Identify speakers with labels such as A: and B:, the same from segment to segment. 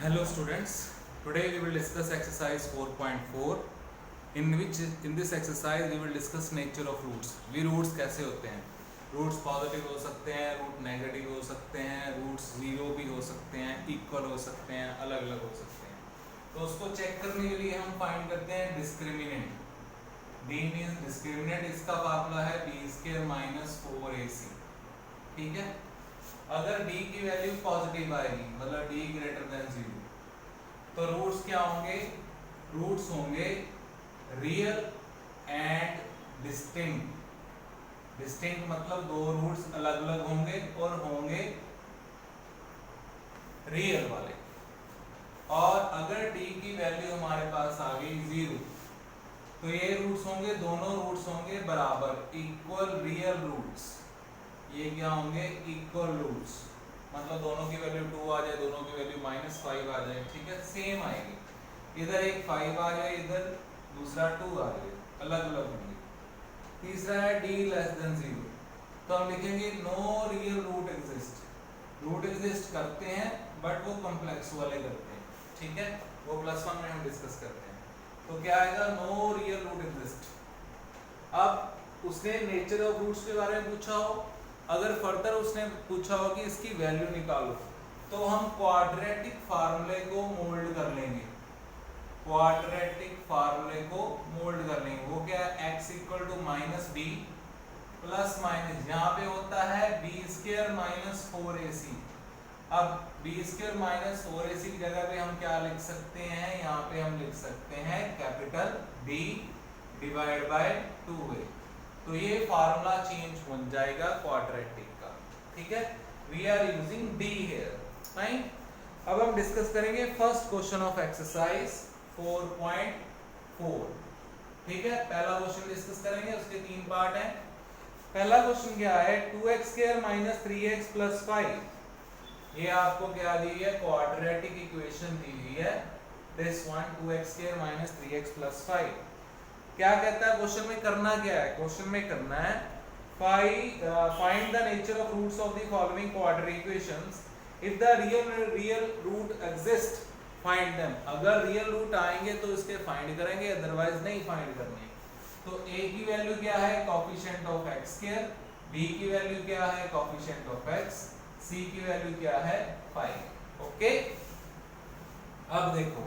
A: Hello students, today we will discuss exercise 4.4 in this exercise we will discuss nature of roots. We roots कैसे होते हैं? Roots positive हो सकते हैं, root negative हो सकते हैं, रूट्स जीरो भी हो सकते हैं, इक्वल हो सकते हैं, अलग अलग हो सकते हैं. तो उसको चेक करने के लिए हम फाइंड करते हैं डिस्क्रिमिनेंट. D मीन्स डिस्क्रिमिनेंट, इसका फार्मूला है b स्क्वायर माइनस 4ac. ठीक है. अगर d की वैल्यू पॉजिटिव आएगी मतलब d ग्रेटर देन 0 तो रूट्स क्या होंगे? रूट्स होंगे रियल एंड डिस्टिंक्ट. डिस्टिंक्ट मतलब दो रूट्स अलग अलग होंगे और होंगे रियल वाले. और अगर d की वैल्यू हमारे पास आ गई 0 तो ये रूट्स होंगे, दोनों रूट्स होंगे बराबर, इक्वल रियल रूट्स. ये क्या होंगे? Equal roots. मतलब दोनों की वैल्यू 2 आ जाए, दोनों की वैल्यू -5 आ जाए, ठीक है, सेम आएगी. इधर एक 5 आ जाए, इधर दूसरा 2 आ जाए, अलग अलग होंगे. तीसरा है d लेस देन 0 तो हम लिखेंगे no real root exist. Root exist करते हैं बट वो कॉम्प्लेक्स वाले करते हैं, ठीक है, वो +1 में हम डिस्कस करते हैं. तो क्या आएगा? No real root exist. अब उसने नेचर ऑफ रूट्स के बारे में पूछा हो, अगर फर्दर उसने पूछा हो कि इसकी वैल्यू निकालो तो हम क्वाड्रेटिक फार्मूले को मोल्ड कर लेंगे. क्वाड्रेटिक फार्मूले को मोल्ड कर लेंगे. वो क्या है? x equal to -b plus minus, यहाँ पे होता है b स्क्वायर माइनस 4ac. अब b स्क्वायर माइनस 4ac की जगह पे हम क्या लिख सकते हैं? यहाँ पे हम लिख सकते हैं capital B divide by 2a. तो ये फार्मूला चेंज हो जाएगा क्वाड्रेटिक का, ठीक है. We are using d here, fine. अब हम डिस्कस करेंगे फर्स्ट क्वेश्चन ऑफ एक्सरसाइज 4.4. ठीक है, पहला क्वेश्चन डिस्कस करेंगे, उसके 3 पार्ट हैं. पहला क्वेश्चन क्या है? 2x square minus 3x plus 5. ये आपको क्या दी है? क्वाड्रेटिक इक्वेशन दी हुई है. This one 2x square minus 3x plus 5. क्या कहता है क्वेश्चन में? करना क्या है? क्वेश्चन में करना है find the nature of roots of the following quadratic equations. If the real root exist find them. अगर रियल रूट आएंगे तो इसके फाइंड करेंगे, अदरवाइज नहीं फाइंड करने. तो a की वैल्यू क्या है? Coefficient of x square. b की वैल्यू क्या है? Coefficient of x. c की वैल्यू क्या है? 5. ओके. अब देखो,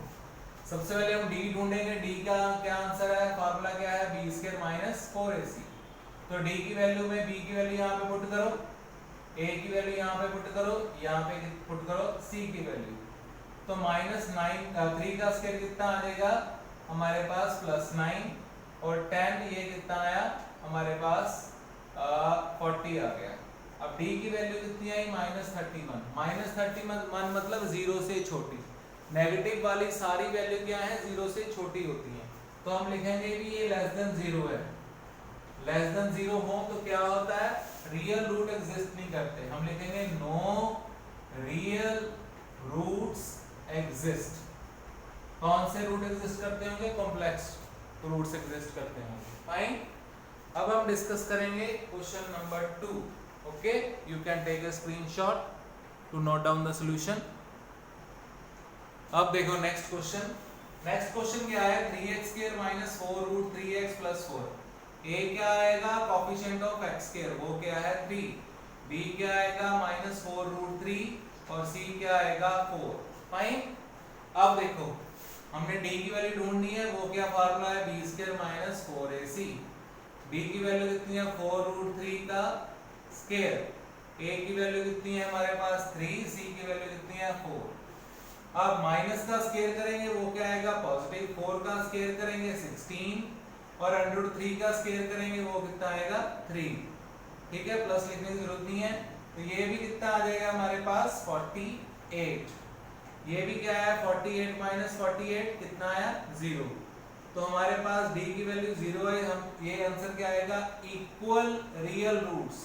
A: सबसे पहले हम d ढूंढेंगे. d का क्या आंसर है? फार्मूला क्या है? b square minus 4ac. तो d की वैल्यू में b की वैल्यू यहाँ पे पुट करो, a की वैल्यू यहाँ पे पुट करो, यहाँ पे पुट करो c की वैल्यू. तो -3 का स्क्वायर कितना आ जाएगा हमारे पास? +9. और 10 ये कितना आया हमारे पास? 40 आ गया. अब d की वैल्यू कितनी आई? -31. -31 मतलब 0 से छोटी. नेगेटिव वाली सारी वैल्यू क्या है? 0 से छोटी होती हैं. तो हम लिखेंगे कि ये लेस देन 0 है. लेस देन 0 हो तो क्या होता है? रियल रूट एग्जिस्ट नहीं करते. हम लिखेंगे नो रियल रूट्स एग्जिस्ट. कौन से रूट एग्जिस्ट करते होंगे? कॉम्प्लेक्स रूट्स एग्जिस्ट करते होंगे, फाइन. अब हम डिस्कस करेंगे question number 2. Okay, you can take a screenshot to note down the solution. अब देखो नेक्स्ट क्वेश्चन. नेक्स्ट क्वेश्चन क्या है? 3x square minus 4 root 3x plus 4. a क्या आएगा? कोएफिशिएंट ऑफ x स्क्वायर, वो क्या है? 3. b क्या आएगा? -4 रूट 3 और c क्या आएगा? 4. फाइन. अब देखो, हमने d की वैल्यू ढूंढनी है. वो क्या फार्मूला है? b square minus 4ac. b की वैल्यू कितनी है? 4 रूट 3 का स्क्वायर. a की वैल्यू कितनी है हमारे पास? 3. c की वैल्यू कितनी है? 4. अब माइनस का स्क्वायर करेंगे, वो क्या आएगा? पॉजिटिव. 4 का स्क्वायर करेंगे 16 और √3 का स्क्वायर करेंगे, वो कितना आएगा? 3. ठीक है, प्लस लिखने की जरूरत नहीं है. तो ये भी कितना आ जाएगा हमारे पास? 48. ये भी क्या है? 48 माइनस 48 कितना आया? 0. तो हमारे पास d की वैल्यू 0 है. हम ये आंसर क्या आएगा? Equal real roots.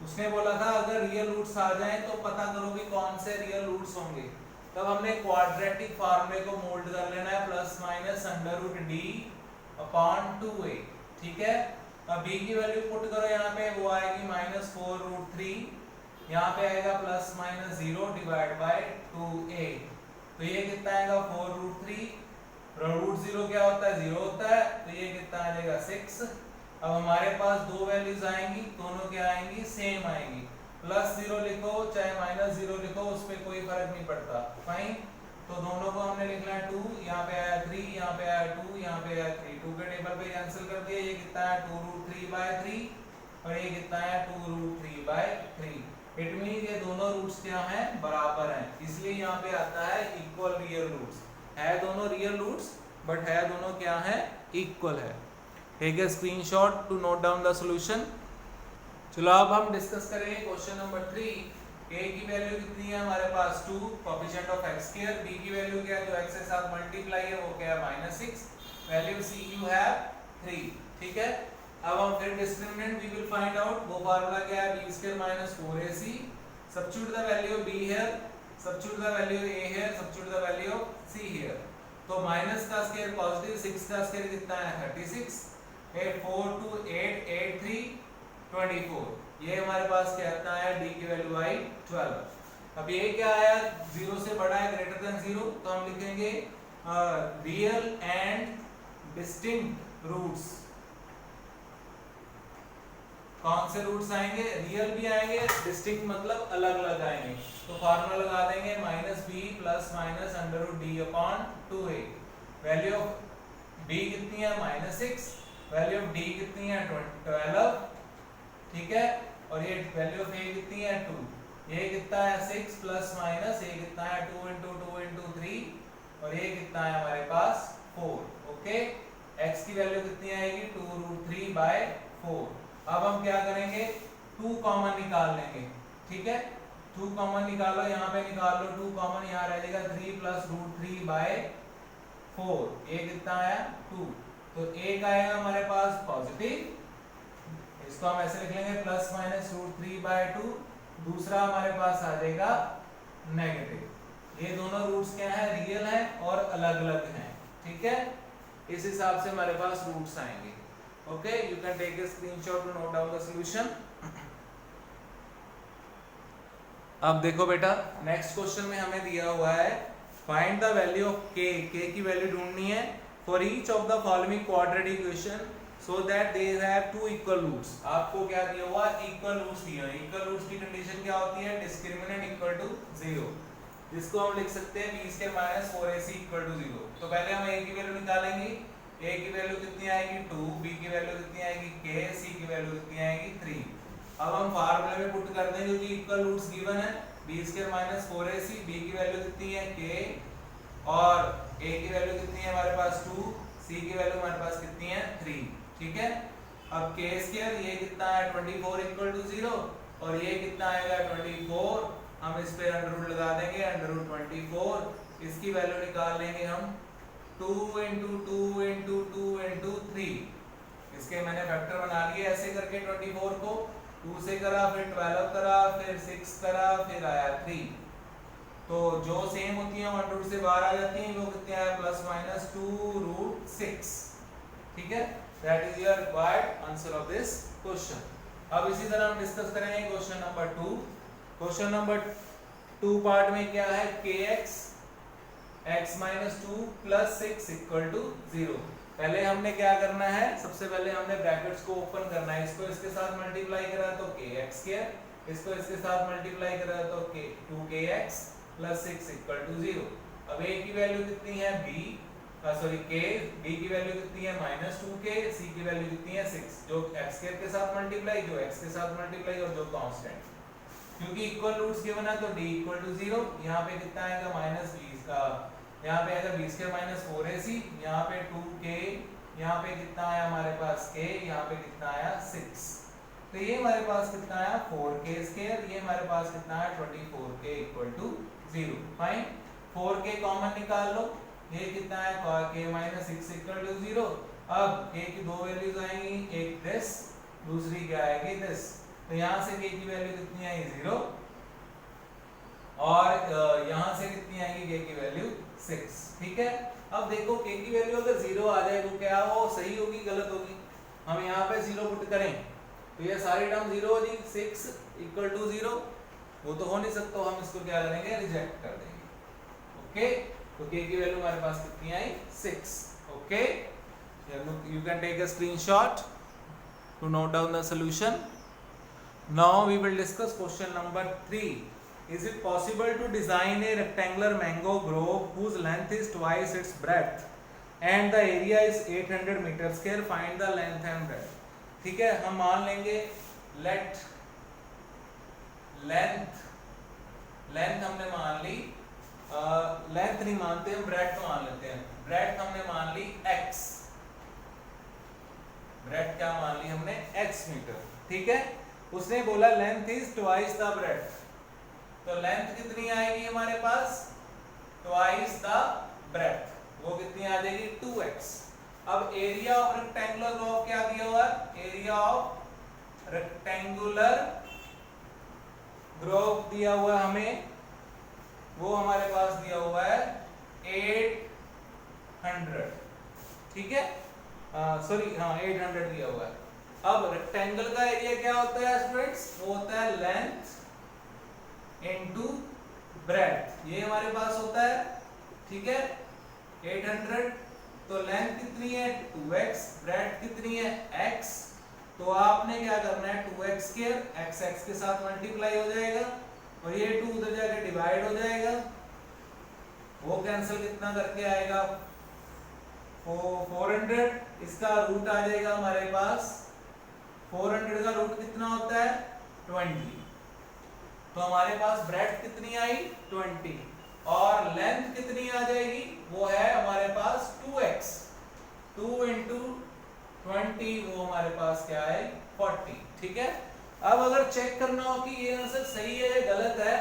A: उसने बोला था अगर रियल रूट्स आ जाएं तो पता करो कि कौन से रियल रूट्स होंगे. तब हमने क्वाड्रेटिक फार्मूले को मोल्ड कर लेना है, plus minus √d upon 2a. ठीक है. अब b की वैल्यू पुट करो यहाँ पे, वो आएगी -4 रूट 3. यहाँ पे आएगा ±0 डिवाइड बाय 2a. तो ये कितना आएगा 4√3, √0 क्या होता है 0 होता है, तो ये कितना आ जाएगा 6। अब हमारे पास दो वैल्यूज आएंगी, दोनों क्या आएंगी सेम आएंगी, +0 लिखो चाहे -0 लिखो उस पर कोई फर्क नहीं पड़ता, फाइन। तो दोनों को हमने लिखना है 2, यहाँ पे आया 3, यहाँ पे आया 2, यहाँ पे आया 3, 2 के टेबल पे कैंसिल कर दिया, ये कितना है 2√3/3 और ये कितना है 2√3/3। इट मीन ये दोनों रूट्स क्या हैं बराबर हैं, इसलिए यहाँ पे आता है इक्वल रियल रूट्स, है दोनों रियल रूट्स बट है दोनों क्या है इक्वल है। Take a screenshot to note down the solution. चलो अब हम डिस्कस करेंगे क्वेश्चन नंबर 3। a की वैल्यू कितनी है हमारे पास 2, कोएफिशिएंट ऑफ x², b की वैल्यू क्या है जो x के साथ मल्टीप्लाई है वो क्या है -6, वैल्यू c you have 3, ठीक है। अब हम फिर discriminant we will find out, वो फार्मूला क्या है b² - 4ac, substitute the value of b here, substitute the value of a here, substitute the value of c here। तो माइनस का स्क्वायर पॉजिटिव, 6 का स्क्वायर कितना है 36, 8 4 2 8 8 3 24, ये हमारे पास क्या आता है d की वैल्यू आई 12। अब ये क्या आया 0 से बड़ा है ग्रेटर देन 0, तो हम लिखेंगे रियल एंड डिस्टिंक्ट रूट्स। कौन से रूट्स आएंगे, रियल भी आएंगे, डिस्टिंक्ट मतलब अलग अलग आएंगे। तो फार्मूला लगा देंगे -b ± √d/2a। Value of b कितनी है -6, वैल्यू ऑफ d कितनी है 12, ठीक है, और ये वैल्यू ऑफ a कितनी है 2, ये कितना है 6 प्लस माइनस ये कितना है 2 × 2 × 3 और ये कितना है हमारे पास 4। ओके, x की वैल्यू कितनी आएगी 2√3/4। अब हम क्या करेंगे 2 कॉमन निकाल लेंगे, ठीक है, 2 कॉमन निकालो, यहाँ पे निकाल लो 2 कॉमन, यहाँ रह जाएगा 3 + √3/4, ये कितना आया 2। तो एक आएगा हमारे पास पॉजिटिव, इसको हम ऐसे लिख लेंगे ± √3/2, दूसरा हमारे पास आ जाएगा नेगेटिव। ये दोनों रूट्स क्या है रियल है और अलग अलग हैं, ठीक है, इस हिसाब से हमारे पास रूट्स आएंगे। Okay, you can take a screenshot to note down the solution. अब देखो बेटा नेक्स्ट क्वेश्चन में हमें दिया हुआ है find the value of k, k की वैल्यू ढूंढनी है for each of the following quadratic equation so that they have two equal roots। आपको क्या दिया हुआ इक्वल रूट्स दिया है। इक्वल रूट्स की कंडीशन क्या होती है डिस्क्रिमिनेंट इक्वल टू 0, जिसको हम लिख सकते हैं b² - 4ac = 0। तो पहले हम a की वैल्यू निकालेंगे, a की वैल्यू कितनी आएगी 2, b की वैल्यू कितनी आएगी k, c की वैल्यू कितनी आएगी 3। अब हम फार्मूले में पुट कर देंगे क्योंकि इक्वल रूट्स गिवन है, b² - 4ac, b की वैल्यू कितनी है k और a की वैल्यू कितनी है हमारे पास 2, c की वैल्यू हमारे पास कितनी है 3, ठीक है। अब k² ये कितना है 24 = 0 और ये कितना आएगा 24, हम इस पे अंडर लगा देंगे, √24, इसकी वैल्यू निकाल लेंगे हम 2 × 2 × 2 × 3, इसके मैंने फैक्टर बना लिए ऐसे करके 24 को 2 से करा, फिर 12 करा, फिर 6 करा, फिर आया 3। तो जो सेम होती है 1 से बाहर आ जाती हैं, वो कितने आया +/2√6, ठीक है। That is your required answer of this question। अब इसी तरह हम डिस्कस करेंगे question number 2। Question number 2 part में क्या है kx x - 2 + 6 = 0। पहले हमने क्या करना है, सबसे पहले हमने ब्रैकेट्स को ओपन करना है, इसको इसके साथ मल्टीप्लाई करा तो kx², इसको इसके साथ मल्टीप्लाई करा तो 2kx + 6 = 0। अब a की वैल्यू कितनी है k, b की वैल्यू कितनी है -2k, c की वैल्यू कितनी है 6, जो x² के साथ मल्टीप्लाई, जो x के साथ मल्टीप्लाई और जो कांस्टेंट, क्योंकि इक्वल रूट्स गिवन है तो d = 0। यहाँ पे कितना आएगा -20 का, यहाँ पे आएगा b² - 4ac, यहाँ पे 2k, यहाँ पे कितना आया हमारे पास k, यहाँ पे कितना आया 6, तो ये हमारे पास कितना आया 4k², ये हमारे पास कितना है 24k = 0। फाइन, 4k कॉमन निकाल लो, ये कितना है k - 6 = 0। अब k की दो वैल्यूज आएंगी, एक दिस, दूसरी क्या आएगी दिस, तो यहाँ से k की वैल्यू कितनी आएगी 0 और यहाँ से कितनी आएगी k की वैल्यू 6, ठीक है। अब देखो k की वैल्यू अगर 0 आ जाए तो क्या वो सही होगी गलत होगी, हम यहाँ पे 0 पुट करें तो ये सारी टर्म 0 हो जाएगी, 6 = 0, वो तो हो नहीं सकता, हम इसको क्या करेंगे रिजेक्ट कर देंगे। ओके, तो k की वैल्यू हमारे पास कितनी आई 6. Okay, you can take a screenshot to note down the solution. Now we will discuss question number 3. Is it possible to design a rectangular mango grove whose length is twice its breadth and the area is 800 meter square? Find the length and breadth. ठीक है, हम मान लेंगे let length हमने मान ली, length नहीं मानते हम, ब्रेड्थ मान लेते हैं. ब्रेड्थ हमने मान ली x, ब्रेड्थ क्या मान ली हमने x मीटर. ठीक है, उसने बोला length is twice the breadth, तो लेंथ कितनी आएगी हमारे पास ट्वाइस द ब्रेड्थ, वो कितनी आ जाएगी 2x. अब एरिया ऑफ रेक्टेंगुलर ग्रोव क्या दिया हुआ है, एरिया ऑफ रेक्टेंगुलर ग्रोव दिया हुआ हमें, वो हमारे पास दिया हुआ है 800. ठीक है, सॉरी हाँ 800 दिया हुआ है. अब रेक्टेंगल का एरिया क्या होता है स्टूडेंट्स, वो होता है लेंथ इनटू ब्रेड्थ, ये हमारे पास होता है. ठीक है, 800, तो लेंथ कितनी है 2x, ब्रेड्थ कितनी है x, तो आपने क्या करना है 2x स्क्वायर, x x के साथ मल्टीप्लाई हो जाएगा और ये 2 उधर जाके डिवाइड हो जाएगा, वो कैंसिल कितना करके आएगा 400. इसका रूट आ जाएगा हमारे पास, 400 का रूट कितना होता है 20, तो हमारे पास ब्रेड्थ कितनी आई 20 और लेंथ कितनी आ जाएगी, वो है हमारे पास 2x, 2 इंटू 20, वो हमारे पास क्या है 40. ठीक है, अब अगर चेक करना हो कि ये आंसर सही है या गलत है,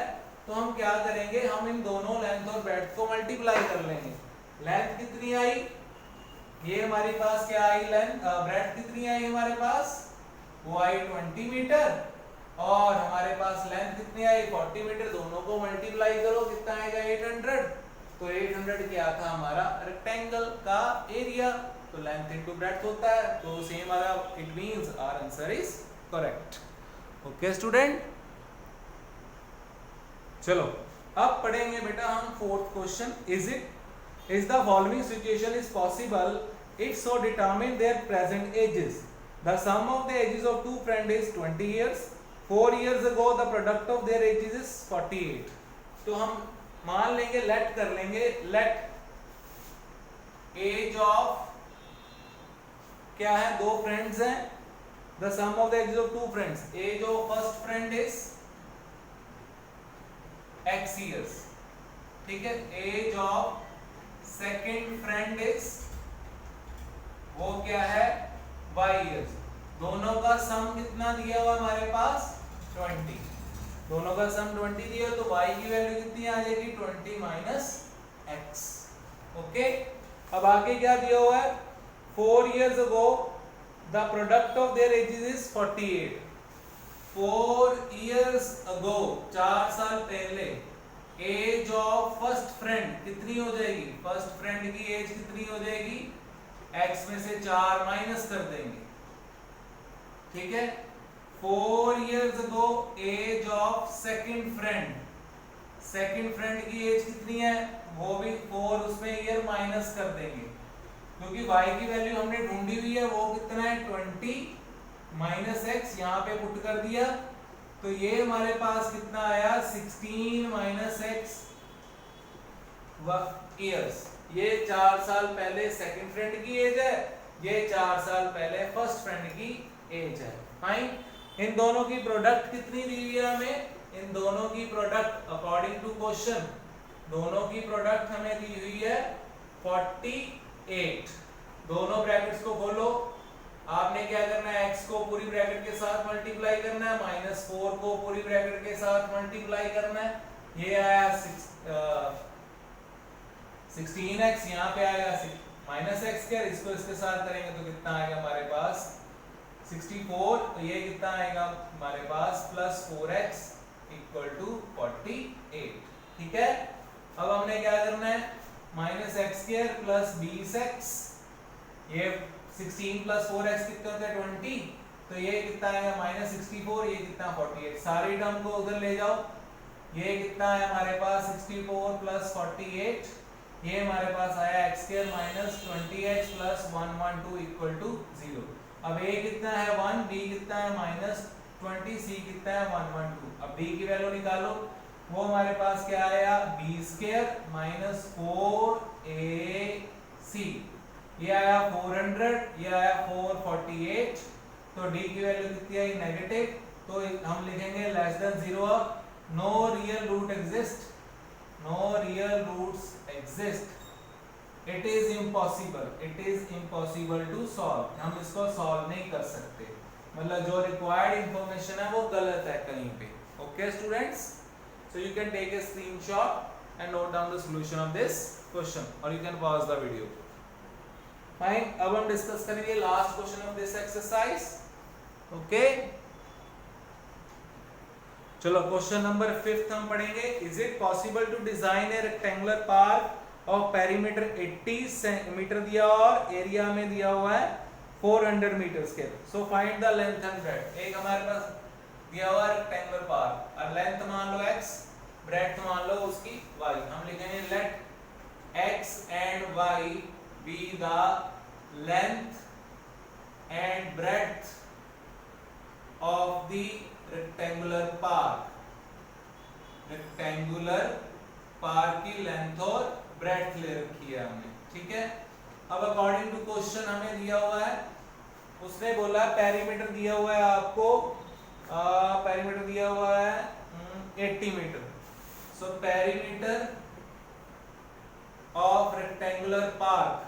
A: तो हम क्या करेंगे, हम इन दोनों लेंथ और ब्रेड्थ को मल्टीप्लाई कर लेंगे. लेंथ कितनी आई, ये हमारे पास क्या आई लेंथ, ब्रेड्थ कितनी आई हमारे पास, वो आई 20 मीटर और हमारे पास लेंथ कितनी आई 40 मीटर, दोनों को मल्टीप्लाई करो कितना आएगा 800. तो 800 क्या था हमारा रेक्टेंगल का एरिया, तो लेंथ इनटू ब्रेड्थ होता है, तो सेम आ रहा, it means our answer is correct. Okay student, चलो अब पढ़ेंगे बेटा हम fourth question. Is the following situation is possible if so determine their present ages. The sum of the ages of two friend is 20 years. 4 years ago the product of their ages is 48. तो हम मान लेंगे, late कर लेंगे, late as of क्या है, दो friends हैं, the sum of the ages of two friends, age of first friend is x years. ठीक है, age of second friend is वो क्या है y years. दोनों का सम कितना दिया हुआ हमारे पास 20, दोनों का सम 20 दिया, तो y की वैल्यू कितनी आ जाएगी 20 माइनस x. ओके, अब आगे क्या दिया हुआ है, 4 years ago the product of their ages is 48. 4 years ago 4 साल पहले एज ऑफ फर्स्ट फ्रेंड कितनी हो जाएगी, फर्स्ट फ्रेंड की एज कितनी हो जाएगी, x में से 4 माइनस कर देंगे. ठीक है, 4 years ago age of second friend, second friend की एज कितनी है, वो भी 4 उसमें ईयर माइनस कर देंगे, क्योंकि y की वैल्यू हमने ढूंढी हुई है, वो कितना है 20 माइनस x, यहाँ पे पुट कर दिया, तो ये हमारे पास कितना आया 16 माइनस x ईयर्स. ये 4 साल पहले सेकंड फ्रेंड की एज है, ये 4 साल पहले फर्स्ट फ्रेंड की एज है. फाइन, इन दोनों की प्रोडक्ट कितनी दी हुई है हमें, इन दोनों की प्रोडक्ट अकॉर्डिंग टू क्वेश्चन, दोनों की प्रोडक्ट हमें दी हुई है 48. दोनों ब्रैकेट्स को खोलो, आपने क्या करना है, x को पूरी ब्रैकेट के साथ मल्टीप्लाई करना है, -4 को पूरी ब्रैकेट के साथ मल्टीप्लाई करना है, ये आया 16x, यहाँ पे आएगा -x स्क्वायर, इसको इसके साथ करेंगे तो कितना आएगा हमारे पास 64, तो ये कितना आएगा हमारे पास +4x = 48. ठीक है, अब हमने क्या करना है, -x स्क्वायर + 20x, ये 16 + 4x कितना होता है 20, तो ये कितना आएगा -64, ये कितना 48. सारी टर्म को उधर ले जाओ, ये कितना है हमारे पास 64 + 48, ये हमारे पास आया x square minus 20x plus 112 equal to 0। अब a कितना है 1, b कितना है माइनस 20, c कितना है 112। अब b की वैल्यू निकालो, वो हमारे पास क्या आया b स्क्वायर माइनस 4ac, ये आया 400, ये आया 448। तो d की वैल्यू कितनी आई नेगेटिव, तो हम लिखेंगे less than 0। No real root exist, no real roots exist, it is impossible to solve, हम इसको सॉल्व नहीं कर सकते, मतलब जो रिक्वायर्ड इंफॉर्मेशन है वो गलत है कहीं पे। Okay students, so you can take a screenshot and note down the solution of this question और you can pause the video. Fine, अब हम डिस्कस करेंगे last question of this exercise. Okay, चलो क्वेश्चन नंबर 5 हम पढ़ेंगे। Is it possible to design a rectangular park of perimeter 80 centimetre दिया और area में दिया हुआ है 400 metre square. So find the length and breadth. एक हमारे पास दिया हुआ रेक्टेंगुलर पार्क और लेंथ मान लो x, ब्रेड्थ मान लो उसकी y। हम लिखेंगे let x and y be the length and breadth of the rectangular park. Rectangular park की लेंथ और ब्रेड्थ ले रखी है हमने, ठीक है। अब अकॉर्डिंग टू क्वेश्चन हमें दिया हुआ है, उसने बोला पेरीमीटर दिया हुआ है आपको, पेरीमीटर दिया हुआ है 80 meter. So perimeter of rectangular park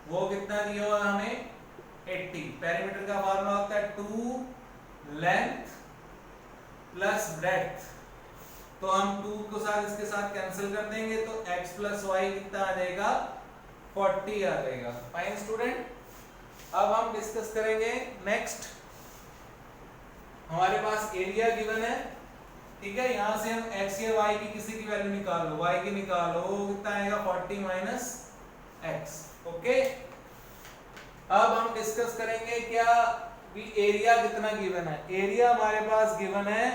A: वो कितना दिया हुआ है हमें 80। पेरीमीटर का फॉर्मूला होता है 2 लेंथ प्लस ब्रेड्थ। तो हम 2 को साथ इसके साथ कैंसिल कर देंगे तो x प्लस वाई कितना आ जाएगा 40 आ जाएगा। फाइन स्टूडेंट, अब हम डिस्कस करेंगे नेक्स्ट। हमारे पास एरिया गिवन है, ठीक है। यहां से हम x या y की किसी की वैल्यू निकालो, y की निकालो, कितना आएगा 40 माइनस x। ओके, अब हम डिस्कस करेंगे क्या भी एरिया कितना गिवन है। एरिया हमारे पास गिवन है,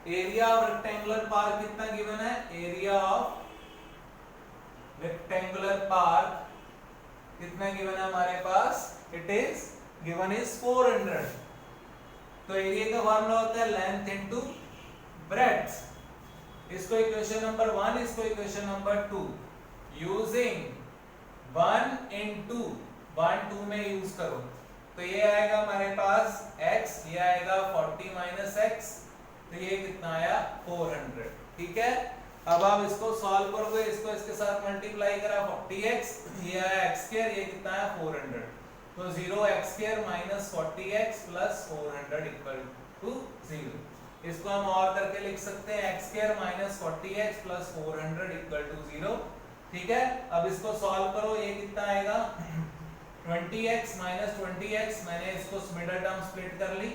A: एरिया ऑफ रेक्टेंगुलर पार्क कितना गिवन है, एरिया ऑफ रेक्टेंगुलर पार्क कितना गिवन है हमारे पास, इट इज गिवन इज 400। तो एरिया का फॉर्मूला होता है लेंथ इनटू ब्रेड्थ। इसको इक्वेशन नंबर 1, इसको इक्वेशन नंबर 2 यूजिंग 1 into 1 2 में यूज करो। तो ये आएगा हमारे पास x, ये आएगा 40 माइनस x, तो ये कितना आया 400, ठीक है। अब आप इसको सॉल्व करोगे, इसको इसके साथ मल्टीप्लाई करा 40x, ये आया x स्क्वायर, ये कितना आया 400। तो 0x square minus 40x plus 400 equal to 0। इसको हम और करके लिख सकते हैं x square minus 40x plus 400 equal to 0, ठीक है। अब इसको सॉल्व करो, ये कितना आएगा 20x माइनस 20x, मैंने इसको मिडिल टर्म स्प्लिट कर ली।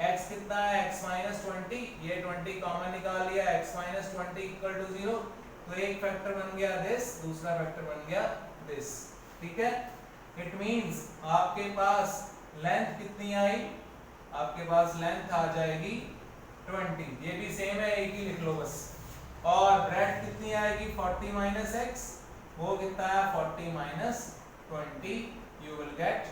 A: x कितना है x माइनस 20, ये 20 कॉमन निकाल लिया, x माइनस 20 इक्वल टू 0। तो एक फैक्टर बन गया दिस, दूसरा फैक्टर बन गया दिस, ठीक है। इट मींस आपके पास लेंथ कितनी आई, आपके पास लेंथ आ जाएगी 20, ये भी सेम है, एक ही लिख लो बस। और ब्रेड्थ कितनी आएगी 40 माइनस x, वो कितना है 40 minus 20, you will get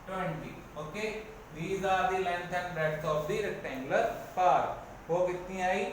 A: 20। okay, these are the length and breadth of the rectangular park। वो कितनी आई